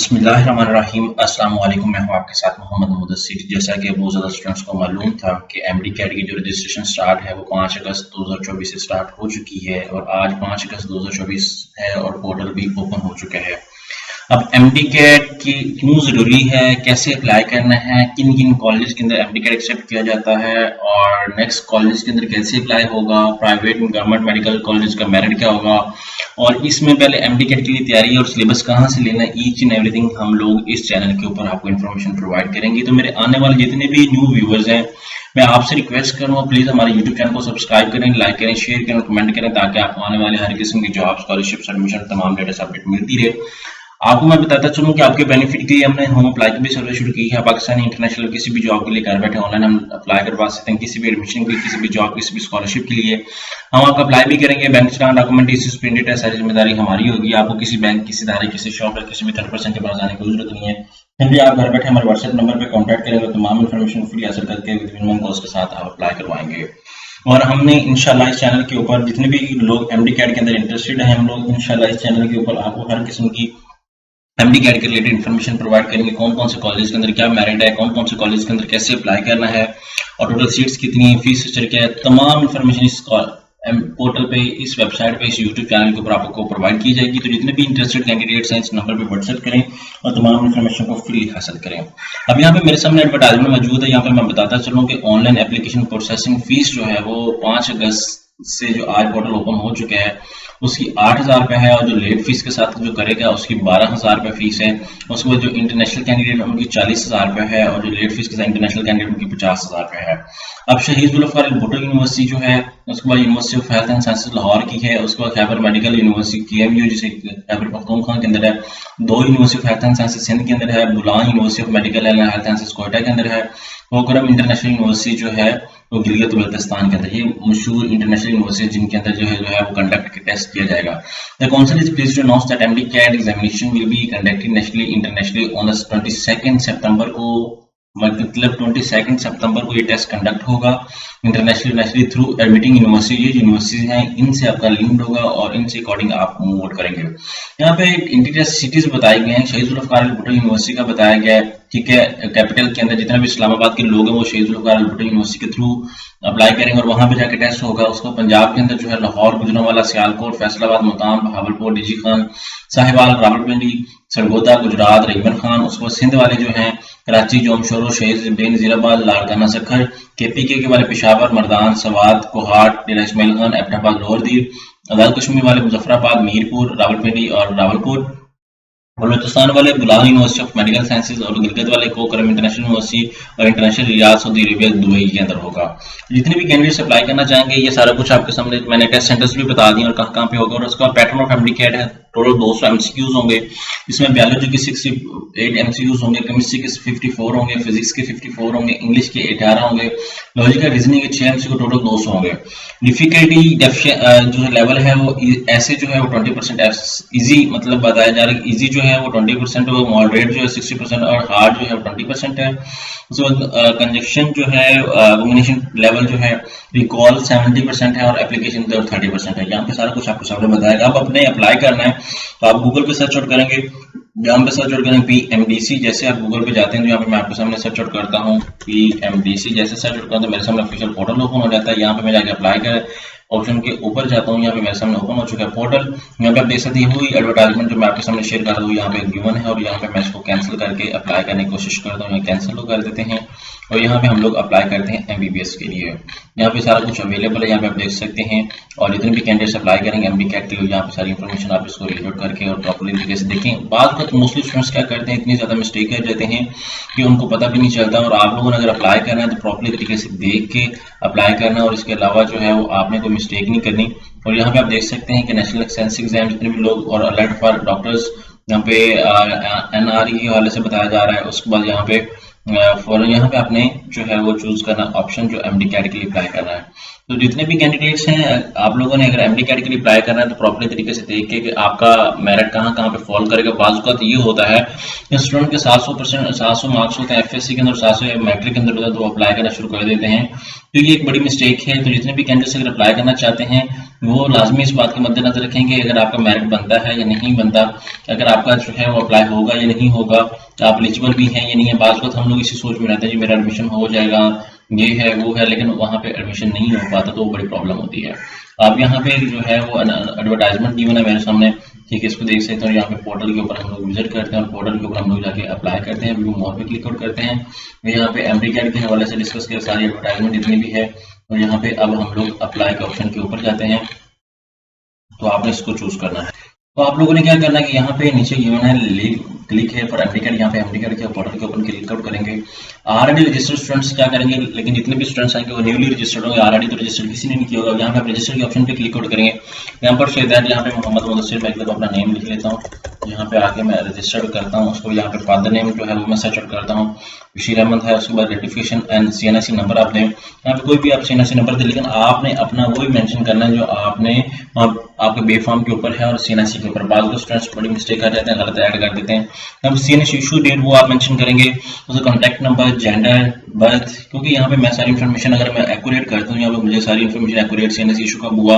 बिस्मिल्लाहिर्रहमानिर्रहीम। अस्सलाम वालेकुम। मैं हूं आपके साथ मोहम्मद मुदस्सिर। जैसा कि बहुत ज़्यादा स्टूडेंट्स को मालूम था कि एमडी कैट की जो रजिस्ट्रेशन स्टार्ट है वो 5 अगस्त 2024 से स्टार्ट हो चुकी है और आज 5 अगस्त 2024 है और पोर्टल भी ओपन हो चुका है। अब एमडी कैट की क्यों ज़रूरी है, कैसे अप्लाई करना है, किन किन कॉलेज के अंदर एमडी कैट एक्सेप्ट किया जाता है और नेक्स्ट कॉलेज के अंदर कैसे अप्लाई होगा, प्राइवेट गवर्नमेंट मेडिकल कॉलेज का मेरिट क्या होगा और इसमें पहले एमडी कैट के लिए तैयारी और सिलेबस कहाँ से लेना है, ईच एंड एवरीथिंग हम लोग इस चैनल के ऊपर आपको इन्फॉर्मेशन प्रोवाइड करेंगे। तो मेरे आने वाले जितने भी न्यू व्यूवर्स हैं मैं आपसे रिक्वेस्ट करूंगा प्लीज हमारे यूट्यूब चैनल को सब्सक्राइब करें, लाइक करें, शेयर करें, कमेंट करें ताकि आपको आने वाले हर किस्म की जॉब, स्कॉलरशिप, एडमिशन तमाम लेटेस्ट अपडेट मिलती रहे। आपको मैं बताता चलूं कि आपके बेनिफिट के लिए हमने होम अप्लाई की भी सर्विस शुरू की है। पाकिस्तानी इंटरनेशनल किसी भी जॉब के लिए घर बैठे ऑनलाइन हम अप्लाई करवा सकते हैं, किसी भी एडमिशन के लिए, किसी भी जॉब, किसी भी स्कॉलरशिप के लिए हम आपका अप्लाई भी करेंगे। बैंक का डॉक्यूमेंट इसी प्रिंटेड है, सारी जिम्मेदारी हमारी होगी। आपको किसी बैंक, किसी इदारे, किसी शॉप या किसी भी थर्ड पर्सन के पास जाने की जरूरत नहीं है। सिंपली आप घर बैठे हमारे व्हाट्सएप नंबर पर कॉन्टैक्ट करेंगे, तमाम इन्फॉर्मेशन फ्री हासिल करके विद मिनिमम कॉस्ट के साथ आप अप्लाई करवाएंगे। और हमने इंशाल्लाह इस चैनल के ऊपर जितने भी लोग एमडी कैट के अंदर इंटरेस्टेड हैं, हम लोग इंशाल्लाह इस चैनल के ऊपर आपको हर किस्म की एमडी कैट के रिलेटेड इन्फॉर्मेशन प्रोवाइड करेंगे। कौन कौन से कॉलेज के अंदर क्या मेरिट है, कौन कौन से कॉलेज के अंदर कैसे अप्लाई करना है और टोटल सीट्स कितनी है, फीस स्ट्रक्चर क्या है, तमाम इन्फॉर्मेशन इस पोर्टल पे, इस वेबसाइट पे, इस यूट्यूब चैनल के ऊपर आपको प्रोवाइड की जाएगी। तो जितने भी इंटरेस्टेड कैंडिडेट्स हैं इस नंबर पे व्हाट्सएप करें और तमाम इन्फॉर्मेशन को फ्री हासिल करें। अब यहाँ पे मेरे सामने एडवर्टाइजमेंट मौजूद है। यहाँ पे मैं बताता चलूँ कि ऑनलाइन एप्लीकेशन प्रोसेसिंग फीस जो है वो 5 अगस्त से जो आज पोर्टल ओपन हो चुका है उसकी 8,000 रुपये है और जो लेट फीस के साथ जो करेगा उसकी 12,000 रुपये फीस है। उसके बाद जो इंटरनेशनल कैंडिडेट उनकी 40,000 रुपये है और जो लेट फीस के साथ इंटरनेशनल कैंडिडेट उनकी 50,000 रुपये है। अब शहीद जुल्फ़िकार भुट्टो यूनिवर्सिटी जो है, उसके बाद university of health and sciences Lahore की है, उसके बाद खैबर मेडिकल यूनिवर्सिटी KMU जिसे खैबर पख्तूनख्वा के अंदर है, 2 university of health and sciences Sindh के अंदर है, Bolan university of medical and health sciences Quetta के अंदर है, पोखरम इंटरनेशनल यूनिवर्सिटी जो है वो गिलगित बल्तिस्तान के अंदर। ये मशहूर इंटरनेशनल यूनिवर्सिटी जिनके अंदर जो है वो कंडक्ट के टेस्ट किया जाएगा। The council is pleased to announce that MD CAT examination will be conducted nationally internationally on the 22 सितंबर को, मतलब 22 सितंबर को ये टेस्ट कंडक्ट होगा इंटरनेशनली थ्रू एडमिटिंग यूनिवर्सिटी। ये यूनिवर्सिटी हैं, इनसे आपका लिंक होगा और इनसे अकॉर्डिंग आप मूव आउट करेंगे। यहाँ पे इंटीरियर सिटीज बताई गए हैं। शहीद जुल्फ़िकार भुट्टो यूनिवर्सिटी का बताया गया है, ठीक है। कैपिटल के अंदर जितने भी इस्लामाबाद के लोग हैं वो शहीद जुल्फ़िकार भुट्टो यूनिवर्सिटी के थ्रू अप्लाई करेंगे और वहां पे जाके टेस्ट होगा। उसको पंजाब के अंदर जो है लाहौर, गुजरांवाला, सियालकोट, फैसलाबाद, मुल्तान, बहावलपुर, डीजी खान, साहिवाल, रावलपिंडी, सरगोदा, गुजरात, रईमन खान। उसको सिंध वाले जो हैं कराची, जोमशोरो, शहीद बेनज़ीराबाद, लाड़काना सखर, KPK के वाले पेशावर, मर्दान, सवात, कोहाट, डेरा इस्माइल खान, एबटाबाद, लोहरदीर, आजाद कश्मीर वाले मुजफ्फराबाद, मीरपुर, रावलपिंडी और रावलकोट, बलूचिस्तान वाले बुलान यूनिवर्सिटी ऑफ मेडिकल साइंसेज और गिलगित वाले कोकरम इंटरनेशनल यूनिवर्सिटी और international Riyadh Saudi Arabia Dubai के अंदर होगा। जितने भी कैंडिडेट्स अप्लाई करना चाहेंगे ये सारा कुछ आपके सामने मैंने टेस्ट सेंटर्स भी बता दिए और कहाँ पे होगा। और उसका पैटर्न ऑफ एमडी कैट है, टोटल 200 MCQs होंगे। इसमें बायोलॉजी के 68 MCQs होंगे, केमिस्ट्री के 54 होंगे, फिजिक्स के 54 होंगे, इंग्लिश के 18 होंगे, लॉजिकल रीजनिंग के 6 MCQ, टोटल 200 होंगे। डिफिकल्टी जो लेवल है वो ऐसे जो है वो 20% इजी मतलब बताया जा रहा है। इजी जो है वो 20% है, मॉडरेट जो है 60% और हार्ड जो है 20% है। उसके बाद कंजक्शन जो है कॉम्बिनेशन लेवल जो है रिकॉल 70% है और एप्लीकेशन 30% है। यहाँ पे सारा कुछ आपको सामने बताएगा। अब अपने अप्लाई करना है तो आप गूगल पे सर्च आउट करेंगे, यहाँ पे सर्च आउट करेंगे PMDC। जैसे आप गूगल पे जाते हैं तो यहाँ पे मैं आपके सामने सर्च आउट करता हूँ PMDC। जैसे सर्च आउट करता हूँ तो मेरे सामने ऑफिशियल पोर्टल ओपन हो जाता है। यहाँ पे मैं जाके अप्लाई कर ऑप्शन के ऊपर जाता हूँ, यहाँ पे मेरे सामने ओपन हो चुका है पोर्टल। यहाँ पे आप देख सकते हैं हुई एडवर्टाइजमेंट जो मैं आपके सामने शेयर कर रहा हूँ यहाँ पे गिवन है और यहाँ पे मैं इसको कैंसिल करके अप्लाई करने की कोशिश करता हूँ, कैंसिल कर देते हैं और यहाँ पे हम लोग अप्लाई करते हैं MBBS के लिए। यहाँ पे सारा कुछ अवेलेबल है, यहाँ पे आप देख सकते हैं और जितने भी कैंडिडेट्स अप्लाई करेंगे एमडी कैट के लिए यहाँ पे सारी इन्फॉर्मेशन आप इसको रीड आउट करके और प्रॉपर्ली तरीके से देखें। बाद में मोस्टली स्टूडेंट्स क्या करते हैं, इतनी ज्यादा मिस्टेक कर जाते हैं कि उनको पता भी नहीं चलता। और आप लोगों ने अगर अप्लाई करना है तो प्रॉपर्ली तरीके से देख के अप्लाई करना और इसके अलावा जो है वो आपने कोई मिस्टेक नहीं करनी। और यहाँ पे आप देख सकते हैं कि नेशनल एक्सटेंसिव एग्जाम जितने भी लोग और अलर्ट फॉर डॉक्टर्स यहाँ पे NRE के हवाले से बताया जा रहा है। उसके बाद यहाँ पे फॉरन यहाँ पे आपने जो है वो चूज करना ऑप्शन जो एमडी कैट के लिए अप्लाई करना है। तो जितने भी कैंडिडेट्स हैं आप लोगों ने अगर एमडी कैट के लिए अप्लाई करना है तो प्रॉपर्ली तरीके से देख के कि आपका मेरिट कहाँ पे फॉल करेगा। बाज़ औक़ात ये होता है कि स्टूडेंट के 700 मार्क्स होते हैं FSC के अंदर, 700 मैट्रिक के अंदर होता है तो वो अप्लाई करना शुरू कर देते हैं। तो ये एक बड़ी मिस्टेक है। तो जितने भी कैंडिडेट्स अगर अप्लाई करना चाहते हैं वो लाजमी इस बात के मद्देनजर रखें कि अगर आपका मेरिट बनता है या नहीं बनता, अगर आपका जो है वो अप्लाई होगा या नहीं होगा, आप एलिजिबल भी हैं या नहीं है। बाज़ वक्त हम लोग इसी सोच में रहते हैं जी मेरा एडमिशन हो जाएगा, ये है वो है, लेकिन वहाँ पे एडमिशन नहीं हो पाता, तो वो बड़ी प्रॉब्लम होती है। आप यहाँ पे जो है वो एडवर्टाइजमेंट गिवन है मेरे सामने, ठीक है, इसको देख सकते हो। यहाँ पे पोर्टल के ऊपर हम लोग विजिट करते हैं और पोर्टल के ऊपर हम लोग जाके अप्लाई करते हैं, व्यू मोर पे क्लिक आउट करते हैं। यहाँ पे एमडी कैट के हवाले से डिस्कस कर सारी एडवर्टाइजमेंट जितनी भी है, और यहाँ पे अब हम लोग अप्लाई के ऑप्शन के ऊपर जाते हैं, तो आपने इसको चूज करना है। तो आप लोगों ने क्या करना है कि यहाँ पे नीचे गिवन है क्लिक है फॉर एमडी कार्ड, यहाँ पे एमडी कार्ड के पोर्टल के ऊपर क्लिक आउट करेंगे। ऑलरेडी रजिस्टर्ड स्टूडेंट्स क्या करेंगे, लेकिन जितने भी स्टूडेंट्स आएंगे वो न्यूली रजिस्टर्ड होंगे, ऑलरेडी तो रजिस्टर्ड किसी ने नहीं किया होगा। यहाँ पे आप रजिस्टर के ऑप्शन पे क्लिक आउट करेंगे। यहाँ पर से दैट यहाँ पे मोहम्मद मुदस्सिर, मैं एक अपना नेम लिख लेता हूँ, यहाँ पे आके मैं रजिस्टर्ड करता हूँ उसको। यहाँ पे फादर नेम जो है वो मैं सर्च आउट करता हूँ, बशीर अहमद है। उसके बाद रेटिफिकेशन एंड CNSE नंबर आप दें, यहाँ पे कोई भी आप CNSE नंबर दें, लेकिन आपने अपना वही मेंशन करना है जो आपने आपके बे फॉर्म के ऊपर है और CNSE के ऊपर। बाद को स्टूडेंट्स बड़ी मिस्टेक कर जाते हैं, गलत ऐड कर देते हैं। अब CNSE इशू डेट वो आप मेंशन करेंगे, उसका कॉन्टैक्ट नंबर, जेंडर, बर्थ, क्योंकि यहाँ पे मैं सारी इन्फॉर्मेशन अगर मैं एक्यूरेट करता हूँ, यहाँ पे मुझे सारी इन्फॉर्मेशन एक्यूरेट, CNSE इशू कब हुआ,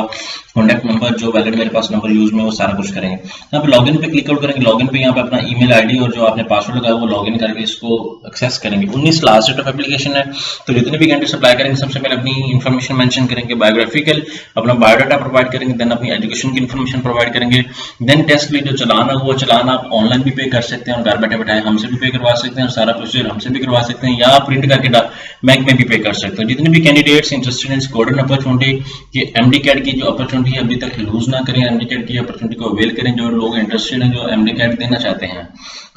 कॉन्टैक्ट नंबर जो वैलिड मेरे पास नंबर यूज में, वो सारा कुछ करेंगे। यहाँ पे लॉगिन पे क्लिक आउट करेंगे। लॉगिन पे यहाँ पे अपना ईमेल आईडी और जो आपने पासवर्ड लगाया वो लॉगिन करके इसको एक्सेस करेंगे। 19 लास्ट डेट ऑफ एप्लीकेशन है, तो जितने भी कैंडिडेट्स अप्लाई करेंगे सबसे पहले अपनी इन्फॉर्मेशन मेंशन करेंगे, बायोग्राफिकल अपना बायोडाटा प्रोवाइड करेंगे, देन अपनी एजुकेशन की इन्फॉर्मेशन प्रोवाइड करेंगे। देन टेस्ट के लिए जो चलाना वो चलाना आप ऑनलाइन भी पे कर सकते हैं और घर बैठे बैठे हमसे भी पे करवा सकते हैं, सारा प्रोसीजर हमसे भी करवा सकते हैं, या प्रिंट करके बैंक में भी पे कर सकते हो। जितने भी candidates interested in golden opportunity, ये एमडी कैट की जो अपॉर्चुनिटी है अभी तक लूज ना करें, एमडी कैट की अपॉर्चुनिटी को अवेल करें। जो लोग इंटरेस्टेड हैं, जो एमडी कैट देना चाहते हैं,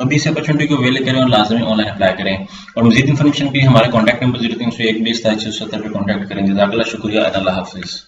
अभी इस अपॉर्चुनिटी को अवेल करें और लाजमी ऑनलाइन अप्लाई करें। और मजीद इन्फॉर्मेशन भी हमारे कॉन्टैक्ट नंबर 0301 20 27 70 पे कॉन्टैक्ट करें। जज़ाकल्लाह, शुक्रिया, अल्लाह हाफिज़।